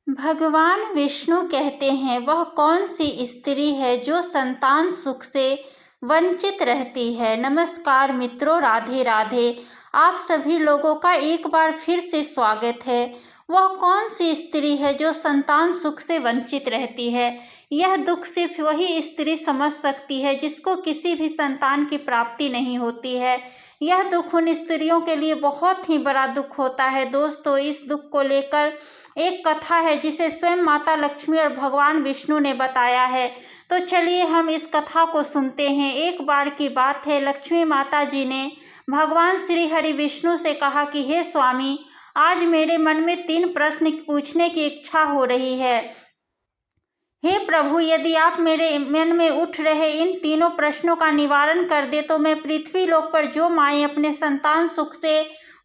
भगवान विष्णु कहते हैं, वह कौन सी स्त्री है जो संतान सुख से वंचित रहती है। नमस्कार मित्रों, राधे राधे। आप सभी लोगों का एक बार फिर से स्वागत है। वह कौन सी स्त्री है जो संतान सुख से वंचित रहती है। यह दुख सिर्फ वही स्त्री समझ सकती है जिसको किसी भी संतान की प्राप्ति नहीं होती है। यह दुख उन स्त्रियों के लिए बहुत ही बड़ा दुख होता है। दोस्तों, इस दुख को लेकर एक कथा है जिसे स्वयं माता लक्ष्मी और भगवान विष्णु ने बताया है। तो चलिए हम इस कथा को सुनते हैं। एक बार की बात है, लक्ष्मी माता जी ने भगवान श्री हरि विष्णु से कहा कि हे स्वामी, आज मेरे मन में 3 प्रश्न पूछने की इच्छा हो रही है। हे प्रभु, यदि आप मेरे मन में उठ रहे इन तीनों प्रश्नों का निवारण कर दे तो मैं पृथ्वी लोक पर जो माएँ अपने संतान सुख से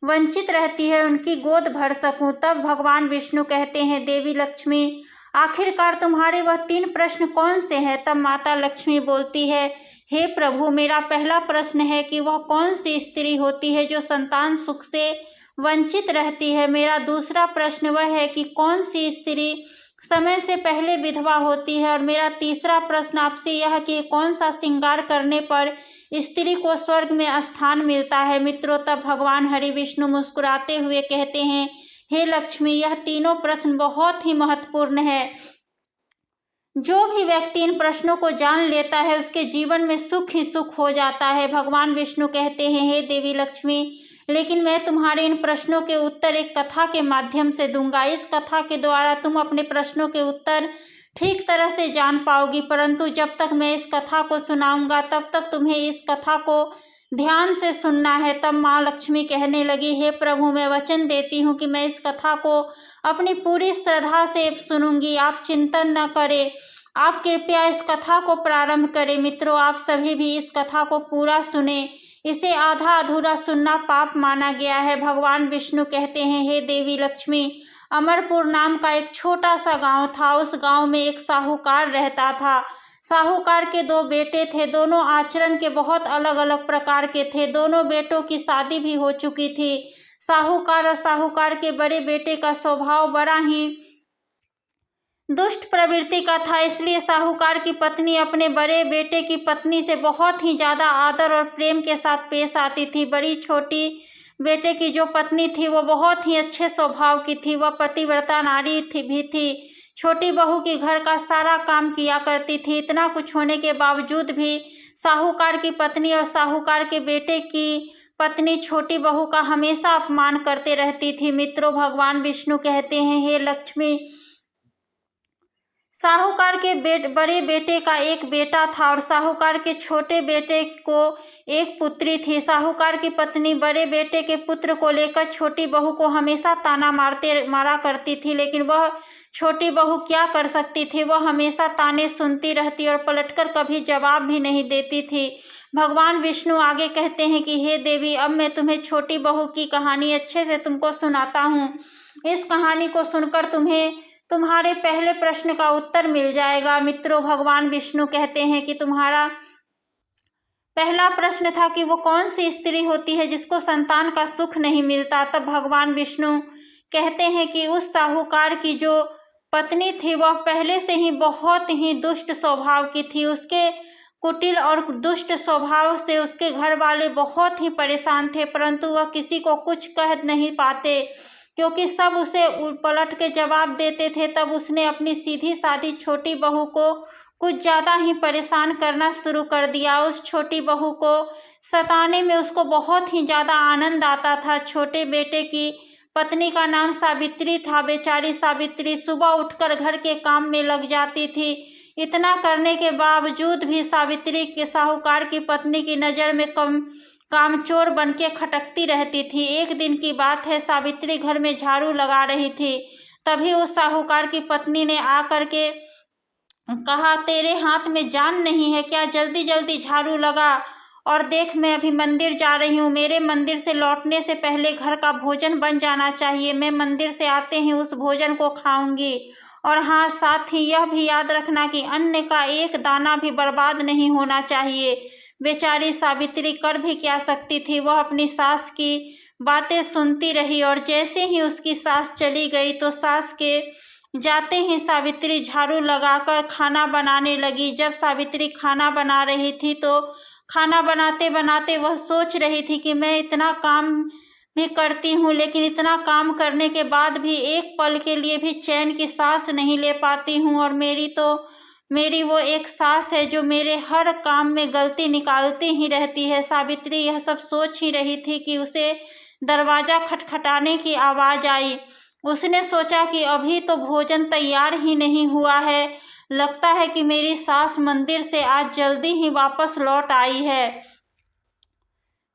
वंचित रहती है उनकी गोद भर सकूं। तब भगवान विष्णु कहते हैं, देवी लक्ष्मी, आखिरकार तुम्हारे वह 3 प्रश्न कौन से हैं। तब माता लक्ष्मी बोलती है, हे प्रभु, मेरा पहला प्रश्न है कि वह कौन सी स्त्री होती है जो संतान सुख से वंचित रहती है। मेरा दूसरा प्रश्न वह है कि कौन सी स्त्री समय से पहले विधवा होती है। और मेरा तीसरा प्रश्न आपसे यह कि कौन सा श्रृंगार करने पर स्त्री को स्वर्ग में स्थान मिलता है। मित्रों, तब भगवान हरि विष्णु मुस्कुराते हुए कहते हैं, हे लक्ष्मी, यह तीनों प्रश्न बहुत ही महत्वपूर्ण है। जो भी व्यक्ति इन प्रश्नों को जान लेता है उसके जीवन में सुख ही सुख हो जाता है। भगवान विष्णु कहते हैं, हे देवी लक्ष्मी, लेकिन मैं तुम्हारे इन प्रश्नों के उत्तर एक कथा के माध्यम से दूंगा। इस कथा के द्वारा तुम अपने प्रश्नों के उत्तर ठीक तरह से जान पाओगी, परंतु जब तक मैं इस कथा को सुनाऊंगा तब तक तुम्हें इस कथा को ध्यान से सुनना है। तब माँ लक्ष्मी कहने लगी, हे प्रभु, मैं वचन देती हूँ कि मैं इस कथा को अपनी पूरी श्रद्धा से सुनूंगी। आप चिंतन न करें, आप कृपया इस कथा को प्रारंभ करें। मित्रों, आप सभी भी इस कथा को पूरा सुने। इसे आधा अधूरा सुनना पाप माना गया है। भगवान विष्णु कहते हैं, हे देवी लक्ष्मी, अमरपुर नाम का एक छोटा सा गांव था। उस गांव में एक साहूकार रहता था। साहूकार के 2 बेटे थे। दोनों आचरण के बहुत अलग अलग प्रकार के थे। दोनों बेटों की शादी भी हो चुकी थी। साहूकार और साहूकार के बड़े बेटे का स्वभाव बड़ा ही दुष्ट प्रवृत्ति का था, इसलिए साहूकार की पत्नी अपने बड़े बेटे की पत्नी से बहुत ही ज़्यादा आदर और प्रेम के साथ पेश आती थी। बड़ी छोटी बेटे की जो पत्नी थी वो बहुत ही अच्छे स्वभाव की थी। वह पतिव्रता नारी भी थी। छोटी बहू की घर का सारा काम किया करती थी। इतना कुछ होने के बावजूद भी साहूकार की पत्नी और साहूकार के बेटे की पत्नी छोटी बहू का हमेशा अपमान करते रहती थी। मित्रों, भगवान विष्णु कहते हैं, हे लक्ष्मी, साहूकार के बड़े बेटे का एक बेटा था और साहूकार के छोटे बेटे को एक पुत्री थी। साहूकार की पत्नी बड़े बेटे के पुत्र को लेकर छोटी बहू को हमेशा ताना मारा करती थी, लेकिन वह छोटी बहू क्या कर सकती थी। वह हमेशा ताने सुनती रहती और पलटकर कभी जवाब भी नहीं देती थी। भगवान विष्णु आगे कहते हैं कि हे देवी, अब मैं तुम्हें छोटी बहू की कहानी अच्छे से तुमको सुनाता हूँ। इस कहानी को सुनकर तुम्हें तुम्हारे पहले प्रश्न का उत्तर मिल जाएगा। मित्रों, भगवान विष्णु कहते हैं कि तुम्हारा पहला प्रश्न था कि वो कौन सी स्त्री होती है जिसको संतान का सुख नहीं मिलता। तब भगवान विष्णु कहते हैं कि उस साहूकार की जो पत्नी थी वह पहले से ही बहुत ही दुष्ट स्वभाव की थी। उसके कुटिल और दुष्ट स्वभाव से उसके घर वाले बहुत ही परेशान थे, परंतु वह किसी को कुछ कह नहीं पाते क्योंकि सब उसे पलट के जवाब देते थे। तब उसने अपनी सीधी सादी छोटी बहू को कुछ ज़्यादा ही परेशान करना शुरू कर दिया। उस छोटी बहू को सताने में उसको बहुत ही ज़्यादा आनंद आता था। छोटे बेटे की पत्नी का नाम सावित्री था। बेचारी सावित्री सुबह उठकर घर के काम में लग जाती थी। इतना करने के बावजूद भी सावित्री के साहूकार की पत्नी की नज़र में कामचोर बन के खटकती रहती थी। एक दिन की बात है, सावित्री घर में झाड़ू लगा रही थी। तभी उस साहूकार की पत्नी ने आकर के कहा, तेरे हाथ में जान नहीं है क्या? जल्दी जल्दी झाड़ू लगा और देख, मैं अभी मंदिर जा रही हूँ। मेरे मंदिर से लौटने से पहले घर का भोजन बन जाना चाहिए। मैं मंदिर से आते ही उस भोजन को खाऊंगी। और हाँ, साथ ही यह भी याद रखना कि अन्न का एक दाना भी बर्बाद नहीं होना चाहिए। बेचारी सावित्री कर भी क्या सकती थी। वह अपनी सास की बातें सुनती रही और जैसे ही उसकी सास चली गई तो सास के जाते ही सावित्री झाड़ू लगाकर खाना बनाने लगी। जब सावित्री खाना बना रही थी तो खाना बनाते बनाते वह सोच रही थी कि मैं इतना काम भी करती हूँ, लेकिन इतना काम करने के बाद भी एक पल के लिए भी चैन की सांस नहीं ले पाती हूँ, और मेरी वो एक सास है जो मेरे हर काम में गलती निकालती ही रहती है। सावित्री यह सब सोच ही रही थी कि उसे दरवाज़ा खटखटाने की आवाज़ आई। उसने सोचा कि अभी तो भोजन तैयार ही नहीं हुआ है, लगता है कि मेरी सास मंदिर से आज जल्दी ही वापस लौट आई है।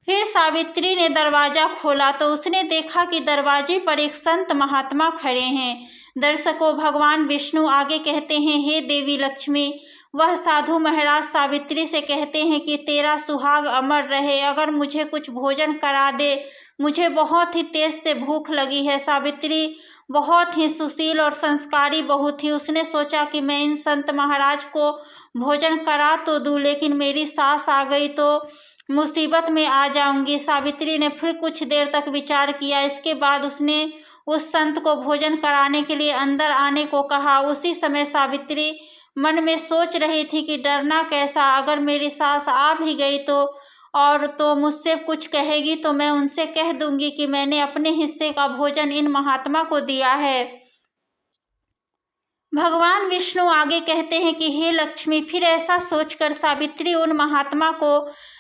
फिर सावित्री ने दरवाज़ा खोला तो उसने देखा कि दरवाजे पर एक संत महात्मा खड़े हैं। दर्शकों, भगवान विष्णु आगे कहते हैं, हे देवी लक्ष्मी। वह साधु महाराज सावित्री से कहते हैं कि तेरा सुहाग अमर रहे, अगर मुझे कुछ भोजन करा दे, मुझे बहुत ही तेज से भूख लगी है। सावित्री बहुत ही सुशील और संस्कारी बहू थी। उसने सोचा कि मैं इन संत महाराज को भोजन करा तो दूँ, लेकिन मेरी सास आ गई तो मुसीबत में आ जाऊंगी। सावित्री ने फिर कुछ देर तक विचार किया। इसके बाद उसने उस संत को भोजन कराने के लिए अंदर आने को कहा। उसी समय सावित्री मन में सोच रही थी कि डरना कैसा, अगर मेरी सास आ भी गई तो मुझसे कुछ कहेगी तो मैं उनसे कह दूंगी कि मैंने अपने हिस्से का भोजन इन महात्मा को दिया है। भगवान विष्णु आगे कहते हैं कि हे लक्ष्मी। फिर ऐसा सोचकर सावित्री उन महात्मा को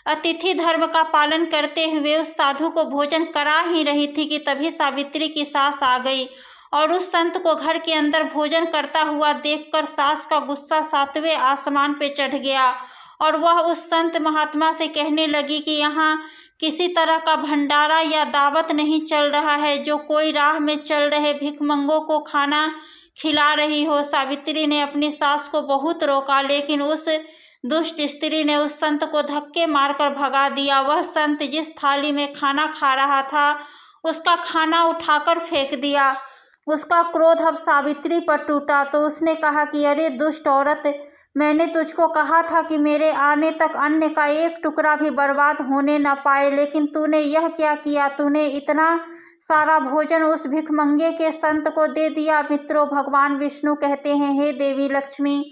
अतिथि धर्म का पालन करते हुए उस साधु को भोजन करा ही रही थी कि तभी सावित्री की सास आ गई, और उस संत को घर के अंदर भोजन करता हुआ देखकर सास का गुस्सा 7वें आसमान पे चढ़ गया, और वह उस संत महात्मा से कहने लगी कि यहाँ किसी तरह का भंडारा या दावत नहीं चल रहा है जो कोई राह में चल रहे भिखमंगों को खाना खिला रही हो। सावित्री ने अपनी सास को बहुत रोका, लेकिन उस दुष्ट स्त्री ने उस संत को धक्के मारकर भगा दिया। वह संत जिस थाली में खाना खा रहा था उसका खाना उठाकर फेंक दिया। उसका क्रोध अब सावित्री पर टूटा तो उसने कहा कि अरे दुष्ट औरत, मैंने तुझको कहा था कि मेरे आने तक अन्न का एक टुकड़ा भी बर्बाद होने न पाए, लेकिन तूने यह क्या किया, तूने इतना सारा भोजन उस भिखमंगे के संत को दे दिया। मित्रों, भगवान विष्णु कहते हैं, हे देवी लक्ष्मी।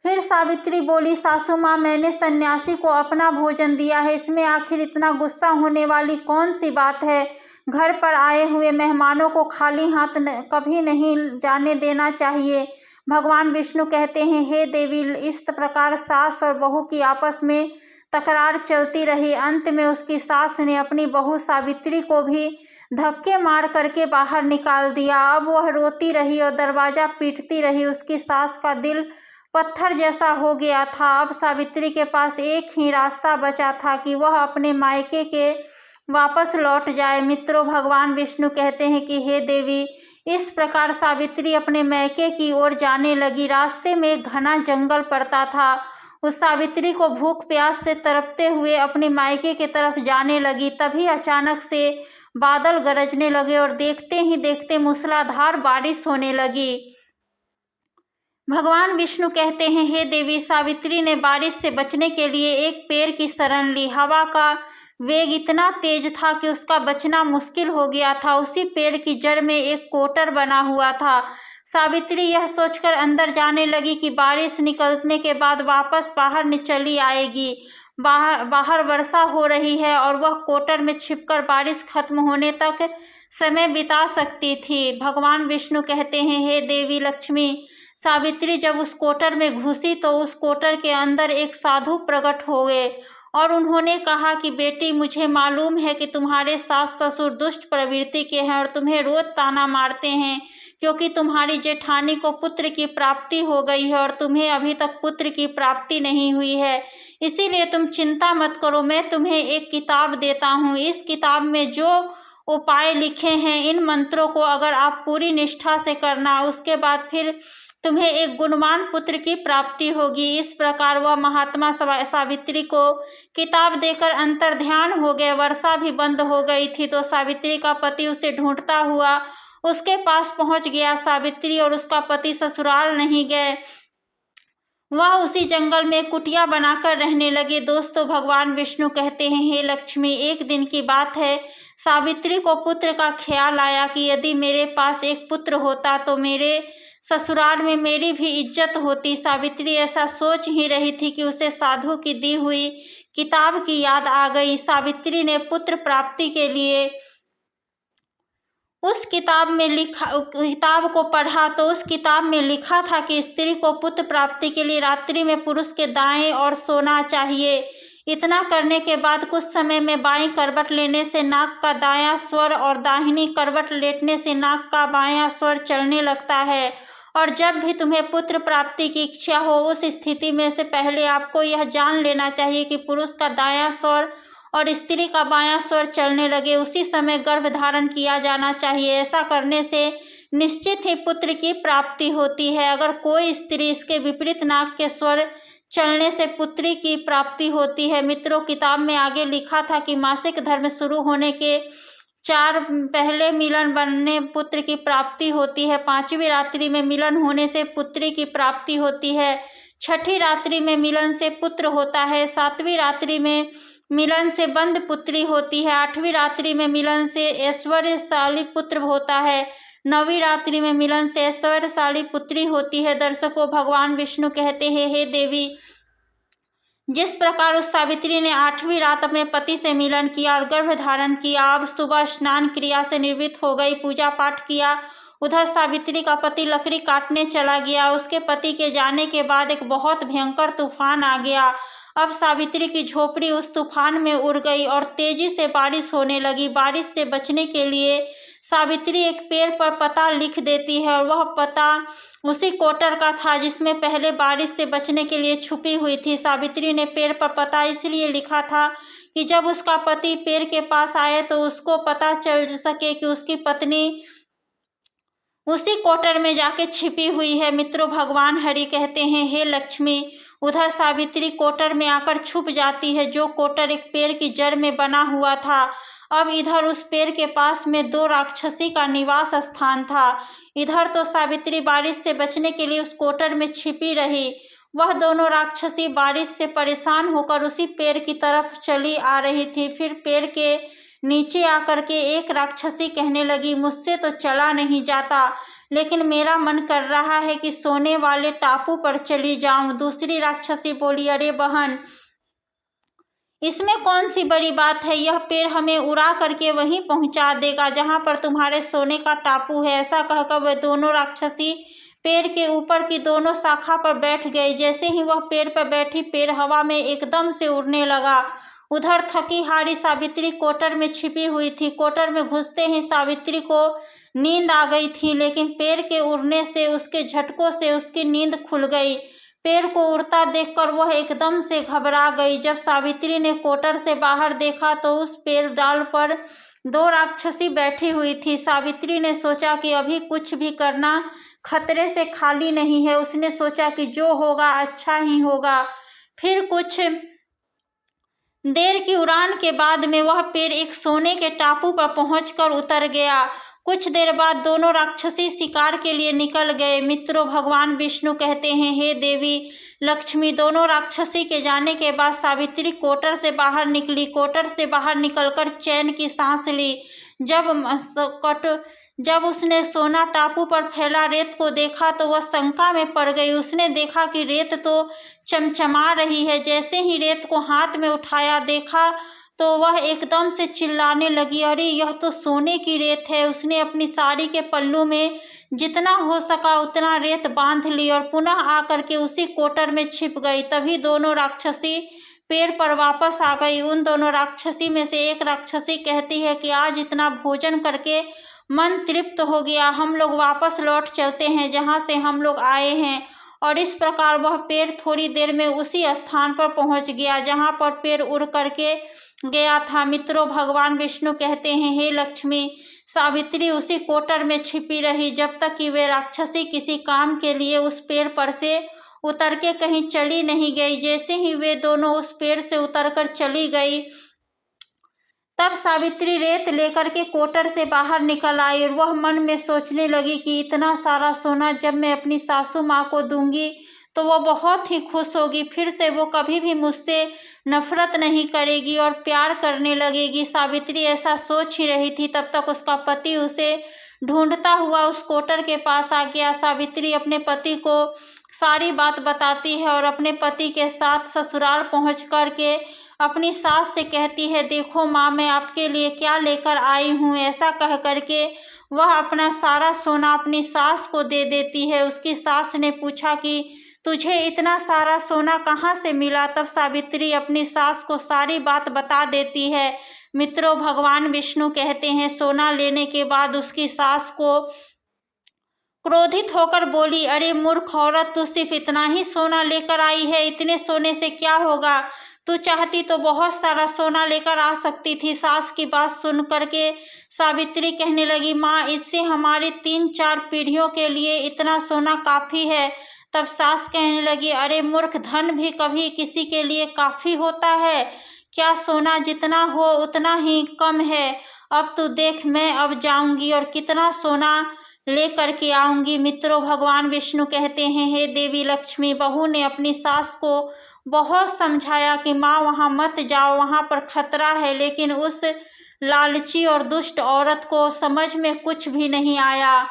फिर सावित्री बोली, सासू माँ, मैंने सन्यासी को अपना भोजन दिया है, इसमें आखिर इतना गुस्सा होने वाली कौन सी बात है। घर पर आए हुए मेहमानों को खाली हाथ कभी नहीं जाने देना चाहिए। भगवान विष्णु कहते हैं, हे देवी। इस प्रकार सास और बहू की आपस में तकरार चलती रही। अंत में उसकी सास ने अपनी बहू सावित्री को भी धक्के मार करके बाहर निकाल दिया। अब वह रोती रही और दरवाज़ा पीटती रही। उसकी सास का दिल पत्थर जैसा हो गया था। अब सावित्री के पास एक ही रास्ता बचा था कि वह अपने मायके के वापस लौट जाए। मित्रों, भगवान विष्णु कहते हैं कि हे देवी। इस प्रकार सावित्री अपने मैके की ओर जाने लगी। रास्ते में एक घना जंगल पड़ता था। उस सावित्री को भूख प्यास से तड़पते हुए अपने मायके की तरफ जाने लगी। तभी अचानक से बादल गरजने लगे और देखते ही देखते मूसलाधार बारिश होने लगी। भगवान विष्णु कहते हैं, हे देवी। सावित्री ने बारिश से बचने के लिए एक पेड़ की शरण ली। हवा का वेग इतना तेज था कि उसका बचना मुश्किल हो गया था। उसी पेड़ की जड़ में एक कोटर बना हुआ था। सावित्री यह सोचकर अंदर जाने लगी कि बारिश निकलने के बाद वापस बाहर चली आएगी। बाहर वर्षा हो रही है और वह कोटर में छिपकर बारिश खत्म होने तक समय बिता सकती थी। भगवान विष्णु कहते हैं, हे देवी लक्ष्मी। सावित्री जब उस कोटर में घुसी तो उस कोटर के अंदर एक साधु प्रकट हो गए और उन्होंने कहा कि बेटी, मुझे मालूम है कि तुम्हारे सास ससुर दुष्ट प्रवृत्ति के हैं और तुम्हें रोज ताना मारते हैं क्योंकि तुम्हारी जेठानी को पुत्र की प्राप्ति हो गई है और तुम्हें अभी तक पुत्र की प्राप्ति नहीं हुई है। इसीलिए तुम चिंता मत करो, मैं तुम्हें एक किताब देता हूँ। इस किताब में जो उपाय लिखे हैं, इन मंत्रों को अगर आप पूरी निष्ठा से करना, उसके बाद फिर तुम्हें एक गुणवान पुत्र की प्राप्ति होगी। इस प्रकार वह महात्मा सावित्री को किताब देकर अंतर्ध्यान हो गए। वर्षा भी बंद हो गई थी तो सावित्री का पति उसे ढूंढता हुआ उसके पास पहुंच गया। सावित्री और उसका पति ससुराल नहीं गए, वह उसी जंगल में कुटिया बनाकर रहने लगे। दोस्तों, भगवान विष्णु कहते हैं, हे लक्ष्मी। एक दिन की बात है, सावित्री को पुत्र का ख्याल आया कि यदि मेरे पास एक पुत्र होता तो मेरे ससुराल में मेरी भी इज्जत होती। सावित्री ऐसा सोच ही रही थी कि उसे साधु की दी हुई किताब की याद आ गई। सावित्री ने पुत्र प्राप्ति के लिए उस किताब को पढ़ा तो उस किताब में लिखा था कि स्त्री को पुत्र प्राप्ति के लिए रात्रि में पुरुष के दाएं ओर सोना चाहिए। इतना करने के बाद कुछ समय में बाईं करवट लेने से नाक का दायां स्वर और दाहिनी करवट लेटने से नाक का बायां स्वर चलने लगता है। और जब भी तुम्हें पुत्र प्राप्ति की इच्छा हो उस स्थिति में से पहले आपको यह जान लेना चाहिए कि पुरुष का दायां स्वर और स्त्री का बायां स्वर चलने लगे, उसी समय गर्भ धारण किया जाना चाहिए। ऐसा करने से निश्चित ही पुत्र की प्राप्ति होती है। अगर कोई स्त्री इसके विपरीत नाक के स्वर चलने से पुत्री की प्राप्ति होती है। मित्रों, किताब में आगे लिखा था कि मासिक धर्म शुरू होने के 4 पहले मिलन बनने पुत्र की प्राप्ति होती है। 5वीं रात्रि में मिलन होने से पुत्री की प्राप्ति होती है। 6ठी रात्रि में मिलन से पुत्र होता है। 7वीं रात्रि में मिलन से बंद पुत्री होती है। 8वीं रात्रि में मिलन से ऐश्वर्यशाली पुत्र होता है। 9वीं रात्रि में मिलन से ऐश्वर्यशाली पुत्री होती है। दर्शकों, भगवान विष्णु कहते हैं, हे देवी, जिस प्रकार उस सावित्री ने 8वीं रात अपने पति से मिलन किया और गर्भ धारण किया, अब सुबह स्नान क्रिया से निवृत्त हो गई, पूजा पाठ किया। उधर सावित्री का पति लकड़ी काटने चला गया। उसके पति के जाने के बाद एक बहुत भयंकर तूफान आ गया। अब सावित्री की झोपड़ी उस तूफान में उड़ गई और तेजी से बारिश होने लगी। बारिश से बचने के लिए सावित्री एक पेड़ पर पता लिख देती है और वह पता उसी कोटर का था जिसमें पहले बारिश से बचने के लिए छुपी हुई थी। सावित्री ने पेड़ पर पता इसलिए लिखा था कि जब उसका पति पेड़ के पास आए तो उसको पता चल सके कि उसकी पत्नी उसी कोटर में जाके छिपी हुई है। मित्रों, भगवान हरि कहते हैं, हे लक्ष्मी, उधर सावित्री कोटर में आकर छुप जाती है, जो कोटर एक पेड़ की जड़ में बना हुआ था। अब इधर उस पेड़ के पास में 2 राक्षसी का निवास स्थान था। इधर तो सावित्री बारिश से बचने के लिए उस कोटर में छिपी रही। वह दोनों राक्षसी बारिश से परेशान होकर उसी पेड़ की तरफ चली आ रही थी। फिर पेड़ के नीचे आकर के एक राक्षसी कहने लगी, मुझसे तो चला नहीं जाता, लेकिन मेरा मन कर रहा है कि सोने वाले टापू पर चली जाऊं। दूसरी राक्षसी बोली, अरे बहन, इसमें कौन सी बड़ी बात है, यह पेड़ हमें उड़ा करके वहीं पहुंचा देगा जहां पर तुम्हारे सोने का टापू है। ऐसा कहकर वे दोनों राक्षसी पेड़ के ऊपर की दोनों शाखा पर बैठ गई। जैसे ही वह पेड़ पर बैठी, पेड़ हवा में एकदम से उड़ने लगा। उधर थकी हारी सावित्री कोटर में छिपी हुई थी। कोटर में घुसते ही सावित्री को नींद आ गई थी, लेकिन पेड़ के उड़ने से उसके झटकों से उसकी नींद खुल गई। पेड़ को उड़ता देखकर वह एकदम से घबरा गई। जब सावित्री ने कोटर से बाहर देखा तो उस पेड़ डाल पर 2 राक्षसी बैठी हुई थी। सावित्री ने सोचा कि अभी कुछ भी करना खतरे से खाली नहीं है। उसने सोचा कि जो होगा अच्छा ही होगा। फिर कुछ देर की उड़ान के बाद में वह पेड़ एक सोने के टापू पर पहुंचकर उतर गया। कुछ देर बाद दोनों राक्षसी शिकार के लिए निकल गए। मित्रों, भगवान विष्णु कहते हैं, हे देवी लक्ष्मी, दोनों राक्षसी के जाने के बाद सावित्री कोटर से बाहर निकली। कोटर से बाहर निकलकर चैन की सांस ली। जब उसने सोना टापू पर फैला रेत को देखा तो वह शंका में पड़ गई। उसने देखा कि रेत तो चमचमा रही है। जैसे ही रेत को हाथ में उठाया, देखा तो वह एकदम से चिल्लाने लगी, अरे यह तो सोने की रेत है। उसने अपनी साड़ी के पल्लू में जितना हो सका उतना रेत बांध ली और पुनः आकर के उसी कोटर में छिप गई। तभी दोनों राक्षसी पेड़ पर वापस आ गई। उन दोनों राक्षसी में से एक राक्षसी कहती है कि आज इतना भोजन करके मन तृप्त हो गया, हम लोग वापस लौट चलते हैं जहाँ से हम लोग आए हैं। और इस प्रकार वह पेड़ थोड़ी देर में उसी स्थान पर पहुँच गया जहाँ पर पेड़ उड़ करके गया था। मित्रों, भगवान विष्णु कहते हैं, हे लक्ष्मी, सावित्री उसी कोटर में छिपी रही जब तक कि वे राक्षसी किसी काम के लिए उस पेड़ पर से उतर के कहीं चली नहीं गई। जैसे ही वे दोनों उस पेड़ से उतरकर चली गई, तब सावित्री रेत लेकर के कोटर से बाहर निकल आई और वह मन में सोचने लगी कि इतना सारा सोना जब मैं अपनी सासू माँ को दूंगी तो वो बहुत ही खुश होगी, फिर से वो कभी भी मुझसे नफरत नहीं करेगी और प्यार करने लगेगी। सावित्री ऐसा सोच ही रही थी, तब तक उसका पति उसे ढूंढता हुआ उस कोटर के पास आ गया। सावित्री अपने पति को सारी बात बताती है और अपने पति के साथ ससुराल पहुंच कर के अपनी सास से कहती है, देखो माँ, मैं आपके लिए क्या लेकर आई हूँ। ऐसा कह करके वह अपना सारा सोना अपनी सास को दे देती है। उसकी सास ने पूछा कि तुझे इतना सारा सोना कहाँ से मिला? तब सावित्री अपनी सास को सारी बात बता देती है। मित्रों, भगवान विष्णु कहते हैं, सोना लेने के बाद उसकी सास को क्रोधित होकर बोली, अरे मूर्ख औरत, तू सिर्फ इतना ही सोना लेकर आई है, इतने सोने से क्या होगा? तू चाहती तो बहुत सारा सोना लेकर आ सकती थी। सास की बात सुन करके सावित्री कहने लगी, माँ, इससे हमारी 3-4 पीढ़ियों के लिए इतना सोना काफी है। तब सास कहने लगी, अरे मूर्ख, धन भी कभी किसी के लिए काफी होता है क्या? सोना जितना हो उतना ही कम है। अब तू देख, मैं अब जाऊंगी और कितना सोना लेकर के आऊंगी। मित्रों, भगवान विष्णु कहते हैं, हे देवी लक्ष्मी, बहू ने अपनी सास को बहुत समझाया कि माँ, वहां मत जाओ, वहां पर खतरा है, लेकिन उस लालची और दुष्ट औरत को समझ में कुछ भी नहीं आया।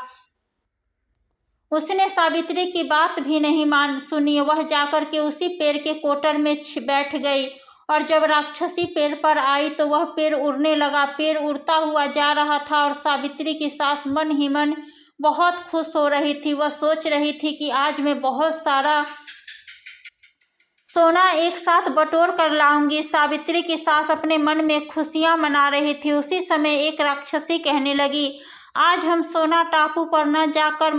उसने सावित्री की बात भी नहीं सुनी। वह जाकर के उसी पेड़ के कोटर में बैठ गई और जब राक्षसी पेड़ पर आई तो वह पेड़ उड़ने लगा। पेड़ उड़ता हुआ जा रहा था और सावित्री की सास मन ही मन बहुत खुश हो रही थी। वह सोच रही थी कि आज मैं बहुत सारा सोना एक साथ बटोर कर लाऊंगी। सावित्री की सास अपने मन में खुशियां मना रही थी। उसी समय एक राक्षसी कहने लगी, आज हम सोना टापू पर न जाकर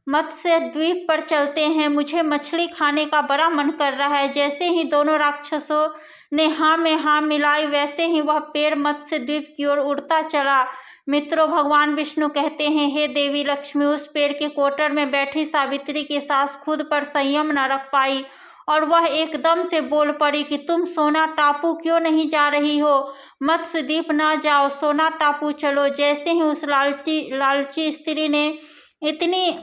मत्स्य द्वीप पर चलते हैं। मुझे मछली खाने का बड़ा मन कर रहा है। जैसे ही दोनों राक्षसों ने हाँ में हाँ मिलाई, वैसे ही वह पेड़ मत्स्य द्वीप की ओर उड़ता चला। मित्रों, भगवान विष्णु कहते हैं, हे देवी लक्ष्मी, उस पेड़ के कोटर में बैठी सावित्री की सास खुद पर संयम न रख पाई और वह एकदम से बोल पड़ी कि तुम सोना टापू क्यों नहीं जा रही हो? मत्स्य द्वीप ना जाओ, सोना टापू चलो। जैसे ही उस लालची स्त्री ने इतनी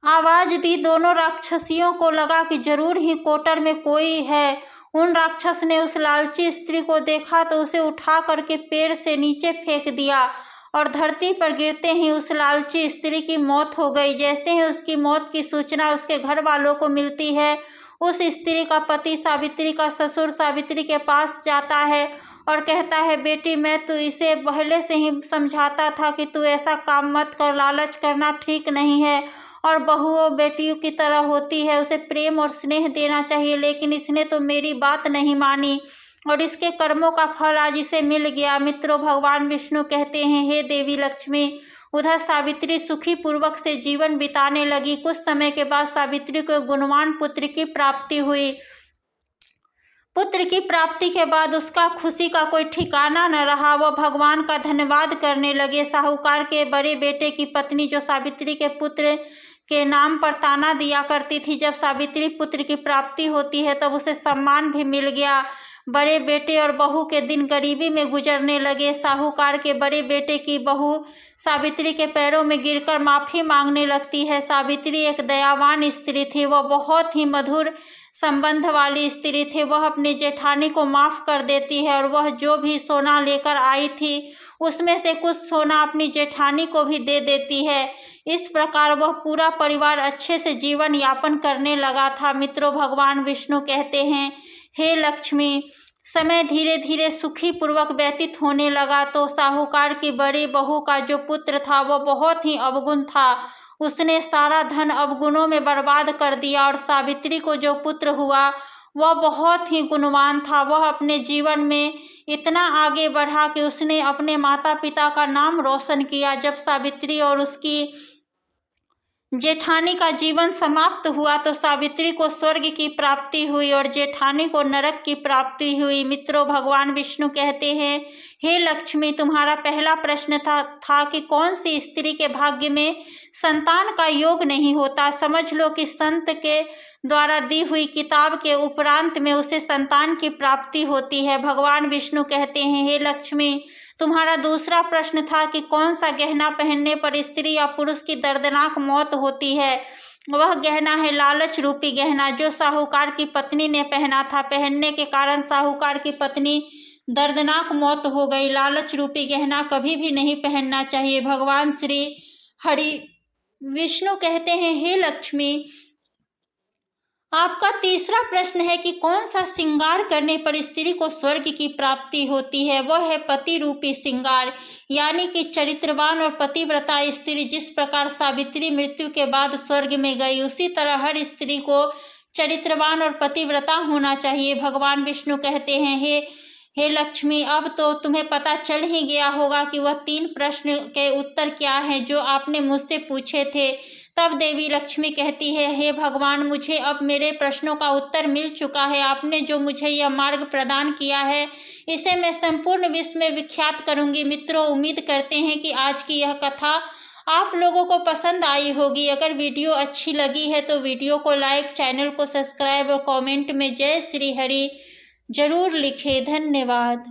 आवाज दी, दोनों राक्षसियों को लगा कि जरूर ही कोटर में कोई है। उन राक्षस ने उस लालची स्त्री को देखा तो उसे उठा करके पेड़ से नीचे फेंक दिया और धरती पर गिरते ही उस लालची स्त्री की मौत हो गई। जैसे ही उसकी मौत की सूचना उसके घर वालों को मिलती है, उस स्त्री का पति सावित्री का ससुर सावित्री के पास जाता है और कहता है, बेटी, मैं तो इसे पहले से ही समझाता था कि तू ऐसा काम मत कर, लालच करना ठीक नहीं है और बहुओं बेटियों की तरह होती है, उसे प्रेम और स्नेह देना चाहिए, लेकिन इसने तो मेरी बात नहीं मानी और इसके कर्मों का फल आज इसे मिल गया। मित्रों, भगवान विष्णु कहते हैं, हे देवी लक्ष्मी, उधर सावित्री सुखी पूर्वक से जीवन बिताने लगी। कुछ समय के बाद सावित्री को गुणवान पुत्र की प्राप्ति हुई। पुत्र की प्राप्ति के बाद उसका खुशी का कोई ठिकाना न रहा। वह भगवान का धन्यवाद करने लगे। साहूकार के बड़े बेटे की पत्नी, जो सावित्री के पुत्र के नाम पर ताना दिया करती थी, जब सावित्री पुत्र की प्राप्ति होती है तब उसे सम्मान भी मिल गया। बड़े बेटे और बहू के दिन गरीबी में गुजरने लगे। साहूकार के बड़े बेटे की बहू सावित्री के पैरों में गिरकर माफी मांगने लगती है। सावित्री एक दयावान स्त्री थी। वह बहुत ही मधुर संबंध वाली स्त्री थी। वह अपनी जेठानी को माफ कर देती है और वह जो भी सोना लेकर आई थी उसमें से कुछ सोना अपनी जेठानी को भी दे देती है। इस प्रकार वह पूरा परिवार अच्छे से जीवन यापन करने लगा था। मित्रों, भगवान विष्णु कहते हैं, हे लक्ष्मी, समय धीरे धीरे सुखी पूर्वक व्यतीत होने लगा तो साहूकार की बड़ी बहू का जो पुत्र था वह बहुत ही अवगुण था। उसने सारा धन अवगुणों में बर्बाद कर दिया और सावित्री को जो पुत्र हुआ वह बहुत ही गुणवान था। वह अपने जीवन में इतना आगे बढ़ा कि उसने अपने माता पिता का नाम रोशन किया। जब सावित्री और उसकी जेठानी का जीवन समाप्त हुआ तो सावित्री को स्वर्ग की प्राप्ति हुई और जेठानी को नरक की प्राप्ति हुई। मित्रों, भगवान विष्णु कहते हैं, हे लक्ष्मी, तुम्हारा पहला प्रश्न था कि कौन सी स्त्री के भाग्य में संतान का योग नहीं होता। समझ लो कि संत के द्वारा दी हुई किताब के उपरांत में उसे संतान की प्राप्ति होती है। भगवान विष्णु कहते हैं, हे लक्ष्मी, तुम्हारा दूसरा प्रश्न था कि कौन सा गहना पहनने पर स्त्री या पुरुष की दर्दनाक मौत होती है। वह गहना है लालच रूपी गहना, जो साहूकार की पत्नी ने पहना था। पहनने के कारण साहूकार की पत्नी दर्दनाक मौत हो गई। लालच रूपी गहना कभी भी नहीं पहनना चाहिए। भगवान श्री हरि विष्णु कहते हैं, हे लक्ष्मी, आपका तीसरा प्रश्न है कि कौन सा श्रृंगार करने पर स्त्री को स्वर्ग की प्राप्ति होती है। वह है पति रूपी श्रृंगार, यानी कि चरित्रवान और पतिव्रता स्त्री। जिस प्रकार सावित्री मृत्यु के बाद स्वर्ग में गई, उसी तरह हर स्त्री को चरित्रवान और पतिव्रता होना चाहिए। भगवान विष्णु कहते हैं, हे लक्ष्मी, अब तो तुम्हें पता चल ही गया होगा कि वह 3 प्रश्न के उत्तर क्या हैं जो आपने मुझसे पूछे थे। तब देवी लक्ष्मी कहती है, हे भगवान, मुझे अब मेरे प्रश्नों का उत्तर मिल चुका है। आपने जो मुझे यह मार्ग प्रदान किया है, इसे मैं संपूर्ण विश्व में विख्यात करूंगी। मित्रों, उम्मीद करते हैं कि आज की यह कथा आप लोगों को पसंद आई होगी। अगर वीडियो अच्छी लगी है तो वीडियो को लाइक, चैनल को सब्सक्राइब और कमेंट में जय श्री हरि जरूर लिखें। धन्यवाद।